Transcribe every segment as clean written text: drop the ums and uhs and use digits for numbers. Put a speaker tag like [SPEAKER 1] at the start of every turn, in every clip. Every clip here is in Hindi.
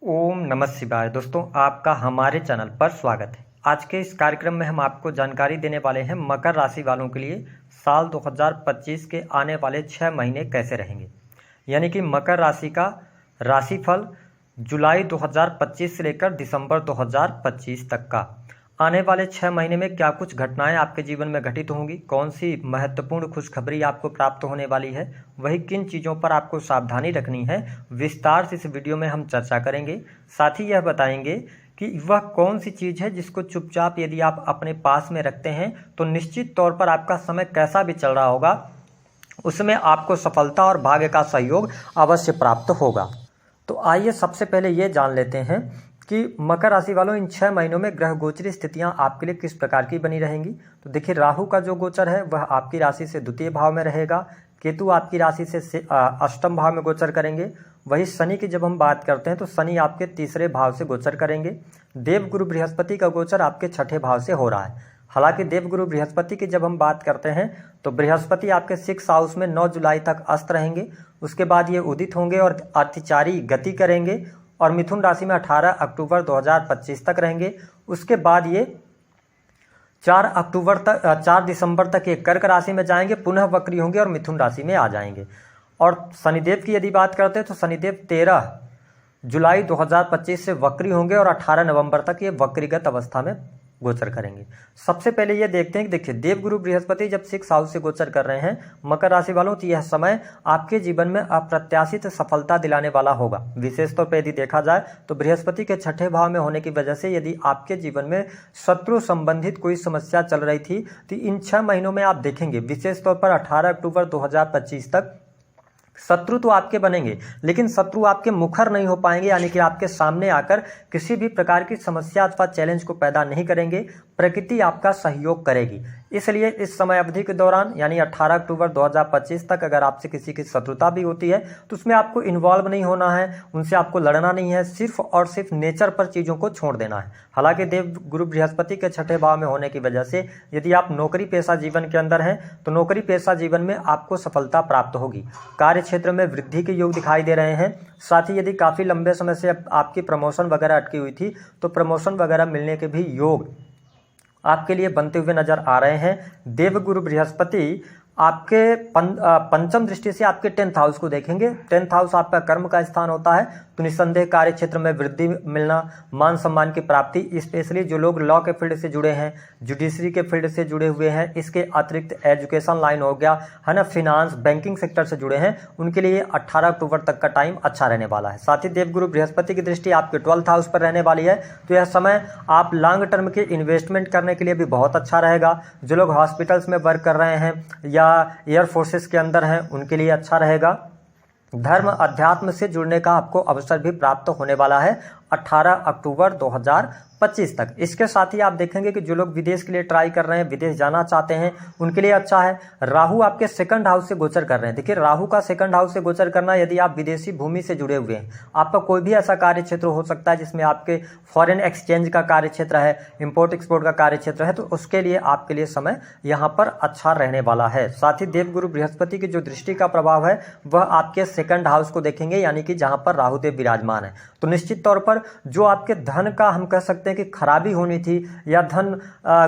[SPEAKER 1] ओम नमः शिवाय। दोस्तों, आपका हमारे चैनल पर स्वागत है। आज के इस कार्यक्रम में हम आपको जानकारी देने वाले हैं मकर राशि वालों के लिए साल 2025 के आने वाले 6 महीने कैसे रहेंगे, यानी कि मकर राशि का राशिफल जुलाई 2025 से लेकर दिसंबर 2025 तक का। आने वाले 6 महीने में क्या कुछ घटनाएं आपके जीवन में घटित होंगी, कौन सी महत्वपूर्ण खुशखबरी आपको प्राप्त होने वाली है, वही किन चीज़ों पर आपको सावधानी रखनी है, विस्तार से इस वीडियो में हम चर्चा करेंगे। साथ ही यह बताएंगे कि वह कौन सी चीज़ है जिसको चुपचाप यदि आप अपने पास में रखते हैं तो निश्चित तौर पर आपका समय कैसा भी चल रहा होगा उसमें आपको सफलता और भाग्य का सहयोग अवश्य प्राप्त होगा। तो आइए सबसे पहले ये जान लेते हैं कि मकर राशि वालों इन 6 महीनों में ग्रह गोचरी स्थितियां आपके लिए किस प्रकार की बनी रहेंगी। तो देखिए, राहु का जो गोचर है वह आपकी राशि से द्वितीय भाव में रहेगा। केतु आपकी राशि से अष्टम भाव में गोचर करेंगे। वही शनि की जब हम बात करते हैं तो शनि आपके तीसरे भाव से गोचर करेंगे। देवगुरु बृहस्पति का गोचर आपके छठे भाव से हो रहा है। हालांकि देवगुरु बृहस्पति की जब हम बात करते हैं तो बृहस्पति आपके 6 हाउस में 9 जुलाई तक अस्त रहेंगे। उसके बाद ये उदित होंगे और अतिचारी गति करेंगे और मिथुन राशि में 18 अक्टूबर 2025 तक रहेंगे। उसके बाद ये 4 दिसंबर तक ये कर्क राशि में जाएंगे, पुनः वक्री होंगे और मिथुन राशि में आ जाएंगे। और शनिदेव की यदि बात करते हैं तो शनिदेव 13 जुलाई 2025 से वक्री होंगे और 18 नवंबर तक ये वक्रीगत अवस्था में गोचर करेंगे। सबसे पहले ये देखते हैं कि देखिए, देवगुरु बृहस्पति जब 6 हाउस से गोचर कर रहे हैं मकर राशि वालों, तो यह समय आपके जीवन में अप्रत्याशित सफलता दिलाने वाला होगा। विशेष तौर पर यदि देखा जाए तो बृहस्पति के छठे भाव में होने की वजह से यदि आपके जीवन में शत्रु संबंधित कोई समस्या चल रही थी तो इन 6 महीनों में आप देखेंगे विशेष तौर पर 18 अक्टूबर 2025 तक शत्रु तो आपके बनेंगे, लेकिन शत्रु आपके मुखर नहीं हो पाएंगे, यानी कि आपके सामने आकर किसी भी प्रकार की समस्या अथवा चैलेंज को पैदा नहीं करेंगे। प्रकृति आपका सहयोग करेगी। इसलिए इस समय अवधि के दौरान यानी 18 अक्टूबर 2025 तक अगर आपसे किसी की शत्रुता भी होती है तो उसमें आपको इन्वॉल्व नहीं होना है, उनसे आपको लड़ना नहीं है, सिर्फ और सिर्फ नेचर पर चीज़ों को छोड़ देना है। हालांकि देव गुरु बृहस्पति के छठे भाव में होने की वजह से यदि आप नौकरी पेशा जीवन के अंदर हैं तो नौकरी पेशा जीवन में आपको सफलता प्राप्त होगी। कार्य क्षेत्र में वृद्धि के योग दिखाई दे रहे हैं। साथ ही यदि काफ़ी लंबे समय से आपकी प्रमोशन वगैरह अटकी हुई थी तो प्रमोशन वगैरह मिलने के भी योग आपके लिए बनते हुए नजर आ रहे हैं। देवगुरु बृहस्पति आपके पंचम दृष्टि से आपके 10th हाउस को देखेंगे। 10th हाउस आपका कर्म का स्थान होता है, तो निस्संदेह कार्य क्षेत्र में वृद्धि मिलना, मान सम्मान की प्राप्ति, स्पेशली जो लोग लॉ के फील्ड से जुड़े हैं, जुडिशरी के फील्ड से जुड़े हुए हैं, इसके अतिरिक्त एजुकेशन लाइन हो गया है ना, फिनांस बैंकिंग सेक्टर से जुड़े हैं, उनके लिए 18 अक्टूबर तक का टाइम अच्छा रहने वाला है। साथ ही देवगुरु बृहस्पति की दृष्टि आपके 12th हाउस पर रहने वाली है, तो यह समय आप लॉन्ग टर्म के इन्वेस्टमेंट करने के लिए भी बहुत अच्छा रहेगा। जो लोग हॉस्पिटल्स में वर्क कर रहे हैं या एयर फोर्सेस के अंदर हैं उनके लिए अच्छा रहेगा। धर्म अध्यात्म से जुड़ने का आपको अवसर भी प्राप्त होने वाला है 18 अक्टूबर 2025 तक। इसके साथ ही आप देखेंगे कि जो लोग विदेश के लिए ट्राई कर रहे हैं, विदेश जाना चाहते हैं, उनके लिए अच्छा है। राहु आपके 2nd हाउस से गोचर कर रहे हैं। देखिए, राहु का 2nd हाउस से गोचर करना, यदि आप विदेशी भूमि से जुड़े हुए हैं, आपका कोई भी ऐसा कार्य क्षेत्र हो सकता है जिसमें आपके फॉरेन एक्सचेंज का कार्य क्षेत्र है, इंपोर्ट एक्सपोर्ट का कार्य क्षेत्र है, तो उसके लिए आपके लिए समय यहाँ पर अच्छा रहने वाला है। साथ ही देवगुरु बृहस्पति की जो दृष्टि का प्रभाव है वह आपके 2nd हाउस को देखेंगे, यानी कि जहाँ पर राहुदेव विराजमान है। तो निश्चित तौर पर जो आपके धन का हम कह सकते हैं कि खराबी होनी थी या धन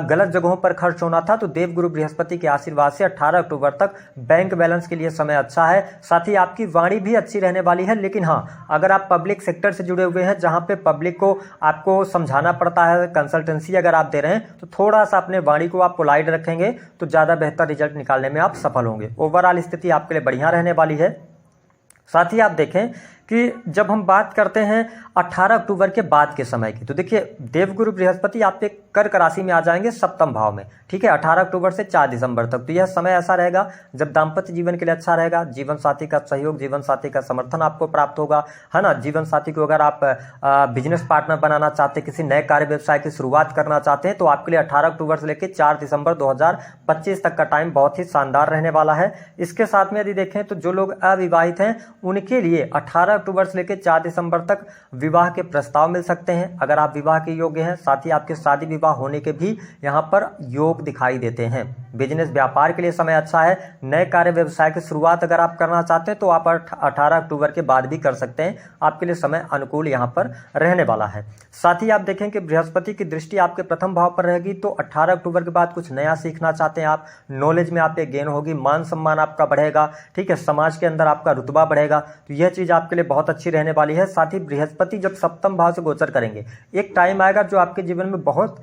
[SPEAKER 1] गलत जगहों पर खर्च होना था, तो देवगुरु बृहस्पति के आशीर्वाद से 18 अक्टूबर तक बैंक बैलेंस के लिए समय अच्छा है। साथ ही आपकी वाणी भी अच्छी रहने वाली है। लेकिन हाँ, अगर आप पब्लिक सेक्टर से जुड़े हुए हैं जहां पे पब्लिक को आपको समझाना पड़ता है, कंसल्टेंसी अगर आप दे रहे हैं, तो थोड़ा सा अपने वाणी को आप पोलाइट रखेंगे तो ज़्यादा बेहतर रिजल्ट निकालने में आप सफल होंगे। ओवरऑल स्थिति आपके लिए बढ़िया रहने वाली है। साथ ही आप देखें कि जब हम बात करते हैं 18 अक्टूबर के बाद के समय की, तो देखिए, देवगुरु बृहस्पति आपके कर्क राशि में आ जाएंगे 7th भाव में, ठीक है, 18 अक्टूबर से 4 दिसंबर तक। तो यह समय ऐसा रहेगा जब दाम्पत्य जीवन के लिए अच्छा रहेगा। जीवन साथी का सहयोग, जीवन साथी का समर्थन आपको प्राप्त होगा, है ना। जीवन साथी को अगर आप बिजनेस पार्टनर बनाना चाहते हैं, किसी नए कार्य व्यवसाय की शुरुआत करना चाहते हैं, तो आपके लिए 18 अक्टूबर से लेकर 4 दिसंबर 2025 तक का टाइम बहुत ही शानदार रहने वाला है। इसके साथ में यदि देखें तो जो लोग अविवाहित हैं उनके लिए 18 अक्टूबर से लेकर 4 दिसंबर तक विवाह के प्रस्ताव मिल सकते हैं अगर आप विवाह के योग्य हैं। साथ ही आपके शादी विवाह होने के भी यहाँ पर योग दिखाई देते हैं। बिजनेस व्यापार के लिए समय अच्छा है। नए कार्य व्यवसाय की शुरुआत अगर आप करना चाहते हैं तो आप 18 अक्टूबर के बाद भी कर सकते हैं। आपके लिए समय अनुकूल यहाँ पर रहने वाला है। साथ ही आप देखें कि बृहस्पति की दृष्टि आपके प्रथम भाव पर रहेगी, तो 18 अक्टूबर के बाद कुछ नया सीखना चाहते हैं आप, नॉलेज में आपके गेन होगी, मान सम्मान आपका बढ़ेगा, ठीक है, समाज के अंदर आपका रुतबा बढ़ेगा, तो यह चीज़ आपके लिए बहुत अच्छी रहने वाली है। साथ ही बृहस्पति जब सप्तम भाव से गोचर करेंगे, एक टाइम आएगा जो आपके जीवन में बहुत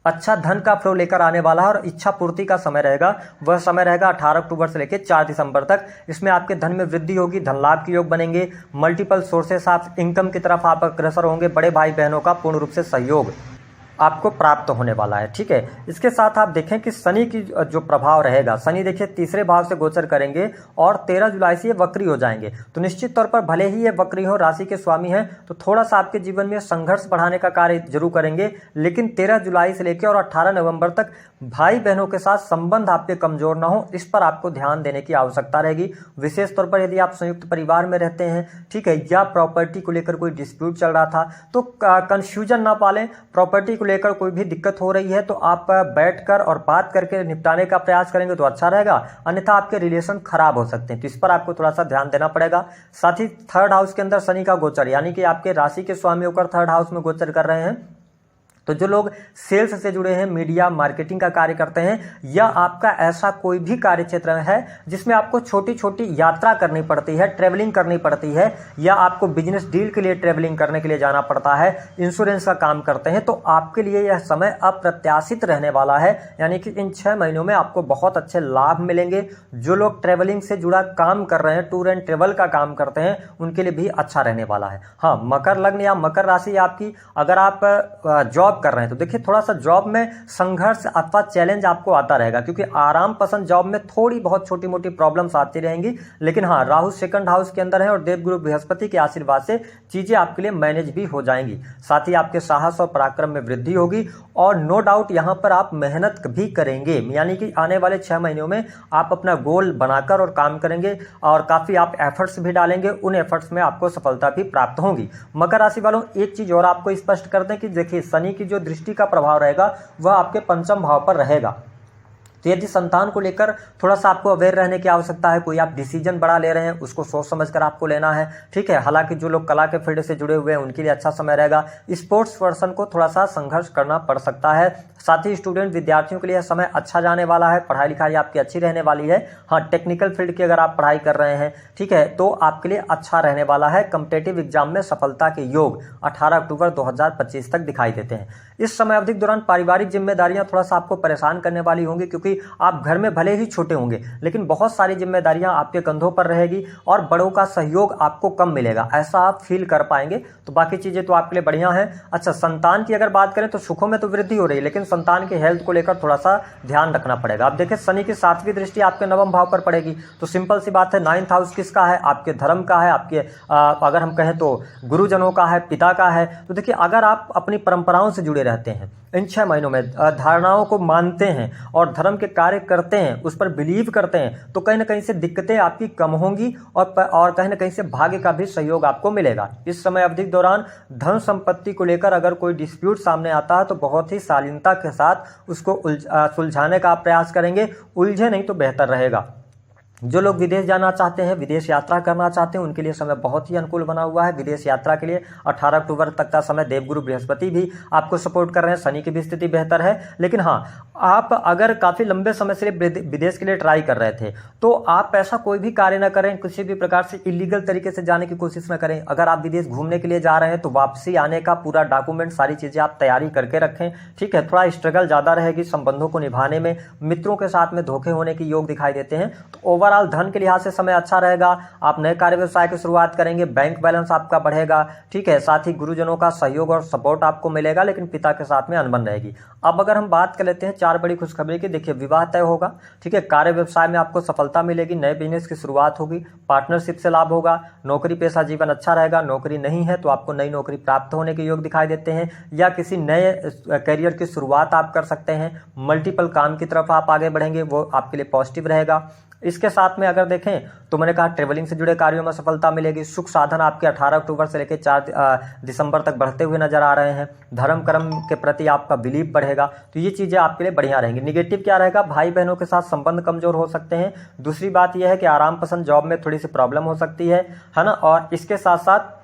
[SPEAKER 1] अच्छा धन का फ्लो लेकर आने वाला है और इच्छा पूर्ति का समय रहेगा। वह समय रहेगा 18 अक्टूबर से लेकर 4 दिसंबर तक। इसमें आपके धन में वृद्धि होगी, धन लाभ के योग बनेंगे, मल्टीपल सोर्सेस ऑफ इनकम की तरफ आप अग्रसर होंगे, बड़े भाई बहनों का पूर्ण रूप से सहयोग आपको प्राप्त होने वाला है, ठीक है। इसके साथ आप देखें कि शनि की जो प्रभाव रहेगा, शनि देखिए तीसरे भाव से गोचर करेंगे और 13 जुलाई से ये वक्री हो जाएंगे। तो निश्चित तौर पर भले ही ये वक्री हो, राशि के स्वामी हैं, तो थोड़ा सा आपके जीवन में संघर्ष बढ़ाने का कार्य जरूर करेंगे, लेकिन 13 जुलाई से लेकर और 18 नवंबर तक भाई बहनों के साथ संबंध आपके कमजोर ना हो, इस पर आपको ध्यान देने की आवश्यकता रहेगी। विशेष तौर पर यदि आप संयुक्त परिवार में रहते हैं, ठीक है, या प्रॉपर्टी को लेकर कोई डिस्प्यूट चल रहा था, तो कंफ्यूजन ना पालें। प्रॉपर्टी को लेकर कोई भी दिक्कत हो रही है तो आप बैठकर और बात करके निपटाने का प्रयास करेंगे तो अच्छा रहेगा, अन्यथा आपके रिलेशन खराब हो सकते हैं, तो इस पर आपको थोड़ा सा ध्यान देना पड़ेगा। साथ ही थर्ड हाउस के अंदर शनि का गोचर, यानी कि आपके राशि के स्वामी होकर थर्ड हाउस में गोचर कर रहे हैं, तो जो लोग सेल्स से जुड़े हैं, मीडिया मार्केटिंग का कार्य करते हैं, या आपका ऐसा कोई भी कार्य क्षेत्र है जिसमें आपको छोटी छोटी यात्रा करनी पड़ती है, ट्रेवलिंग करनी पड़ती है, या आपको बिजनेस डील के लिए ट्रेवलिंग करने के लिए जाना पड़ता है, इंश्योरेंस का काम करते हैं, तो आपके लिए यह समय अप्रत्याशित रहने वाला है। यानी कि इन 6 महीनों में आपको बहुत अच्छे लाभ मिलेंगे। जो लोग ट्रेवलिंग से जुड़ा काम कर रहे हैं, टूर एंड ट्रेवल का काम करते हैं, उनके लिए भी अच्छा रहने वाला है। हाँ, मकर लग्न या मकर राशि आपकी, अगर आप जॉब कर रहे हैं तो देखिए थोड़ा सा जॉब में संघर्ष अथवा चैलेंज आपको आता रहेगा, क्योंकि आराम पसंद जॉब में थोड़ी बहुत छोटी मोटी प्रॉब्लम्स आती रहेंगी, लेकिन हाँ, राहु सेकंड हाउस के अंदर है और देवगुरु बृहस्पति के आशीर्वाद से चीजें आपके लिए मैनेज भी हो जाएंगी। साथ ही आपके साहस और पराक्रम में वृद्धि होगी और नो डाउट यहां पर आप मेहनत भी करेंगे, यानी कि आने वाले 6 महीनों में आप अपना गोल बनाकर और काम करेंगे और काफी आप एफर्ट्स भी डालेंगे, उन एफर्ट्स में आपको सफलता भी प्राप्त होगी। मकर राशि वालों, एक चीज और आपको स्पष्ट कर दें कि देखिए शनि की जो दृष्टि का प्रभाव रहेगा वह आपके पंचम भाव पर रहेगा, तो यदि संतान को लेकर थोड़ा सा आपको अवेयर रहने की आवश्यकता है, कोई आप डिसीजन बड़ा ले रहे हैं उसको सोच समझकर आपको लेना है, ठीक है। हालांकि जो लोग कला के फील्ड से जुड़े हुए हैं उनके लिए अच्छा समय रहेगा। स्पोर्ट्स पर्सन को थोड़ा सा संघर्ष करना पड़ सकता है। साथ ही स्टूडेंट विद्यार्थियों के लिए समय अच्छा जाने वाला है, पढ़ाई लिखाई आपकी अच्छी रहने वाली है। हाँ, टेक्निकल फील्ड की अगर आप पढ़ाई कर रहे हैं, ठीक है, तो आपके लिए अच्छा रहने वाला है। कॉम्पिटिटिव एग्जाम में सफलता के योग 18 अक्टूबर 2025 तक दिखाई देते हैं। इस समय अवधि के दौरान पारिवारिक जिम्मेदारियां थोड़ा सा आपको परेशान करने वाली होंगी, क्योंकि आप घर में भले ही छोटे होंगे लेकिन बहुत सारी जिम्मेदारियां आपके कंधों पर रहेगी और बड़ों का सहयोग आपको कम मिलेगा, ऐसा आप फील कर पाएंगे। तो बाकी चीजें तो आपके लिए बढ़िया हैं। अच्छा, संतान की अगर बात करें तो सुखों में तो वृद्धि हो रही है, लेकिन संतान के हेल्थ को लेकर थोड़ा सा ध्यान रखना पड़ेगा। आप देखिए शनि की 7वीं दृष्टि आपके 9वें भाव पर पड़ेगी, तो सिंपल सी बात है, 9th हाउस किसका है? आपके धर्म का है, आपके अगर हम कहें तो गुरुजनों का है, पिता का है। तो देखिए अगर आप अपनी परंपराओं से जुड़े रहते हैं, इन 6 महीनों में धारणाओं को मानते हैं और धर्म के कार्य करते हैं, उस पर बिलीव करते हैं, तो कहीं ना कहीं से दिक्कतें आपकी कम होंगी और कहीं ना कहीं से भाग्य का भी सहयोग आपको मिलेगा। इस समय अवधि के दौरान धन संपत्ति को लेकर अगर कोई डिस्प्यूट सामने आता है तो बहुत ही शालीनता के साथ उसको सुलझाने का प्रयास करेंगे, उलझे नहीं तो बेहतर रहेगा। जो लोग विदेश जाना चाहते हैं, विदेश यात्रा करना चाहते हैं, उनके लिए समय बहुत ही अनुकूल बना हुआ है। विदेश यात्रा के लिए 18 अक्टूबर तक का समय देवगुरु बृहस्पति भी आपको सपोर्ट कर रहे हैं, शनि की भी स्थिति बेहतर है। लेकिन हाँ, आप अगर काफ़ी लंबे समय से विदेश के लिए ट्राई कर रहे थे तो आप ऐसा कोई भी कार्य ना करें, किसी भी प्रकार से इलीगल तरीके से जाने की कोशिश ना करें। अगर आप विदेश घूमने के लिए जा रहे हैं तो वापसी आने का पूरा डॉक्यूमेंट, सारी चीज़ें आप तैयारी करके रखें, ठीक है। थोड़ा स्ट्रगल ज़्यादा रहेगी संबंधों को निभाने में, मित्रों के साथ में धोखे होने की योग दिखाई देते हैं। तो ओवरऑल धन के लिहाज से समय अच्छा रहेगा। आप नए कार्य व्यवसाय की शुरुआत करेंगे, बैंक बैलेंस आपका बढ़ेगा, ठीक है। साथ ही गुरुजनों का सहयोग और सपोर्ट आपको मिलेगा, लेकिन पिता के साथ में अनबन रहेगी। अब अगर हम बात कर लेते हैं 4 बड़ी खुशखबरी की, देखिए विवाह तय होगा, ठीक है। कार्य व्यवसाय में आपको सफलता मिलेगी, नए बिजनेस की शुरुआत होगी, पार्टनरशिप से लाभ होगा, नौकरी पेशा जीवन अच्छा रहेगा। नौकरी नहीं है तो आपको नई नौकरी प्राप्त होने के योग दिखाई देते हैं, या किसी नए करियर की शुरुआत आप कर सकते हैं। मल्टीपल काम की तरफ आप आगे बढ़ेंगे, वो आपके लिए पॉजिटिव रहेगा। इसके साथ साथ में अगर देखें तो मैंने कहा ट्रेवलिंग से जुड़े कार्यों में सफलता मिलेगी। सुख साधन आपके 18 अक्टूबर से लेकर 4 दिसंबर तक बढ़ते हुए नजर आ रहे हैं। धर्म कर्म के प्रति आपका बिलीव बढ़ेगा, तो ये चीज़ें आपके लिए बढ़िया रहेंगी। निगेटिव क्या रहेगा, भाई बहनों के साथ संबंध कमजोर हो सकते हैं। दूसरी बात यह है कि आराम पसंद जॉब में थोड़ी सी प्रॉब्लम हो सकती है ना। और इसके साथ साथ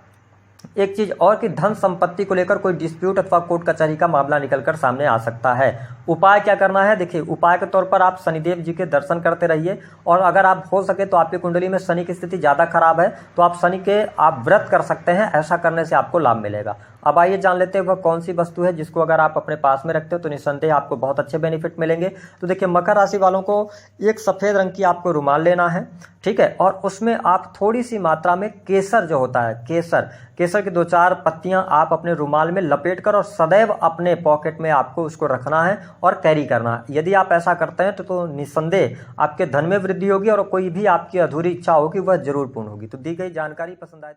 [SPEAKER 1] एक चीज और कि धन संपत्ति को लेकर कोई डिस्प्यूट अथवा कोर्ट कचहरी का मामला निकलकर सामने आ सकता है। उपाय क्या करना है, देखिए उपाय के तौर पर आप शनिदेव जी के दर्शन करते रहिए, और अगर आप हो सके तो आपकी कुंडली में शनि की स्थिति ज़्यादा खराब है तो आप शनि के आप व्रत कर सकते हैं, ऐसा करने से आपको लाभ मिलेगा। अब आइए जान लेते हैं वह कौन सी वस्तु है जिसको अगर आप अपने पास में रखते हो तो निस्संदेह आपको बहुत अच्छे बेनिफिट मिलेंगे। तो देखिए मकर राशि वालों को एक सफ़ेद रंग की आपको रुमाल लेना है, ठीक है, और उसमें आप थोड़ी सी मात्रा में केसर जो होता है, केसर की 2-4 पत्तियां आप अपने रुमाल में लपेट कर और सदैव अपने पॉकेट में आपको उसको रखना है और कैरी करना है। यदि आप ऐसा करते हैं तो निस्संदेह आपके धन में वृद्धि होगी और कोई भी आपकी अधूरी इच्छा होगी वह जरूर पूर्ण होगी। तो दी गई जानकारी पसंद आए